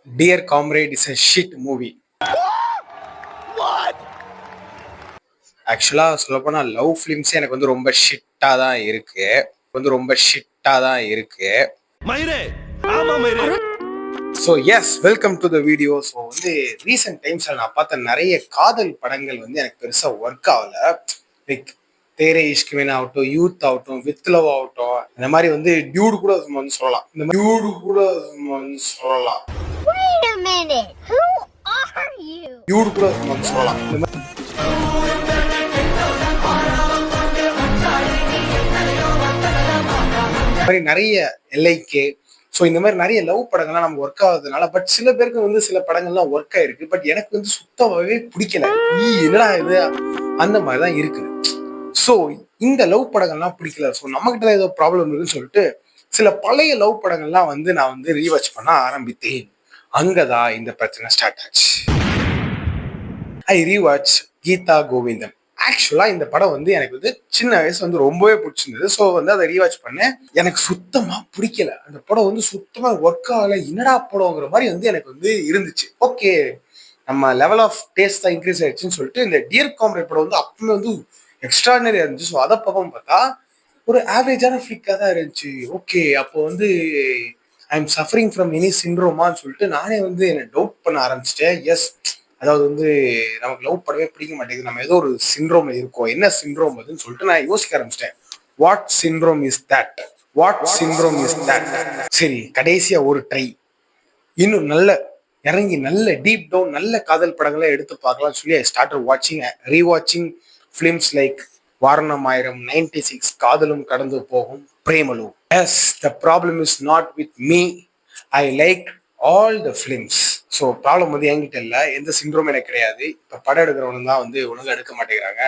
Dear Comrade is a shit movie. ஆக்சுவலா சொல்லப்போனா love ஃபிலிம்ஸே எனக்கு வந்து ரொம்ப ஷிட்டா தான் இருக்கு. So yes, welcome to the video. So வந்து ரீசெண்ட் டைம்ஸ்ல நான் பார்த்த நிறைய காதல் படங்கள் வந்து எனக்கு பெருசா ஒர்க் ஆகல. லைக் தேரே இஷ்குமேன் ஆகட்டும், யூத் ஆகட்டும், வித் லவ் ஆகட்டும், இந்த மாதிரி வந்து டியூடு கூட வந்து சொல்லலாம். நிறைய எல்ஐகே. ஸோ இந்த மாதிரி நிறைய லவ் படங்கள்லாம் நம்ம ஒர்க் ஆகுறதுனால, பட் சில பேருக்கு வந்து சில படங்கள்லாம் ஒர்க் ஆயிருக்கு. பட் எனக்கு வந்து சுத்தமாகவே பிடிக்கல. என்னடா இது, அந்த மாதிரி தான் இருக்குது. ஸோ இந்த லவ் படங்கள்லாம் பிடிக்கல. ஸோ நம்ம கிட்ட ஏதோ ப்ராப்ளம் இருக்குன்னு சொல்லிட்டு சில பழைய லவ் படங்கள்லாம் வந்து நான் வந்து ரீவாச் பண்ண ஆரம்பித்தேன். அங்கதான் இந்த பிரச்சனை ஸ்டார்ட் ஆச்சு. ஐ ரீவாச் கீதா கோவிந்தன். ஆக்சுவலா இந்த படம் வந்து எனக்கு வந்து சின்ன வயசு வந்து ரொம்பவே பிடிச்சிருந்தது. ஸோ வந்து அதை ரீவாச் பண்ணேன். எனக்கு சுத்தமா பிடிக்கல. அந்த படம் வந்து சுத்தமா ஒர்க் ஆகல. என்னடா படம்ங்கிற மாதிரி வந்து எனக்கு வந்து இருந்துச்சு. ஓகே, நம்ம லெவல் ஆஃப் டேஸ்ட் தான் இன்க்ரீஸ் ஆயிடுச்சுன்னு சொல்லிட்டு இந்த டியர் காம்ரேட் படம் வந்து அப்பவுமே வந்து எக்ஸ்ட்ரானரியா இருந்துச்சு. ஸோ அதை பக்கம் பார்த்தா ஒரு ஆவரேஜான ஃபிளிக்காக தான் இருந்துச்சு. ஓகே, அப்போ வந்து I am suffering from any சிண்ட்ரோமான்னு சொல்லிட்டு நானே வந்து என்னை டவுட் பண்ண ஆரம்பிச்சிட்டேன். எஸ், அதாவது வந்து நமக்கு லவ் படவே பிடிக்க மாட்டேங்குது, நம்ம ஏதோ ஒரு சிண்ட்ரோம்ல இருக்கோம், என்ன சிண்ட்ரோம் அதுன்னு சொல்லிட்டு நான் யோசிக்க ஆரம்பிச்சிட்டேன். What syndrome is that? சரி, கடைசியா ஒரு ட்ரை, இன்னும் நல்ல இறங்கி நல்ல டீப் டவுன் நல்ல காதல் படங்களை எடுத்து பார்க்கலாம் சொல்லி ஐ ஸ்டார்டட் வாட்சிங் ரீவாட்சிங் ஃபிலிம்ஸ் லைக் வாரணம் ஆயிரம், 96, Kadhalum Kadandhu Pogum, Premalu. Yes, the problem is not with me. I like all the films. So problem வந்து என்கிட்ட இல்லை, எந்த சிண்ட்ரோம் எனக்கு கிடையாது. இப்போ படம் எடுக்கிறவனு தான் வந்து ஒழுங்காக எடுக்க மாட்டேங்கிறாங்க.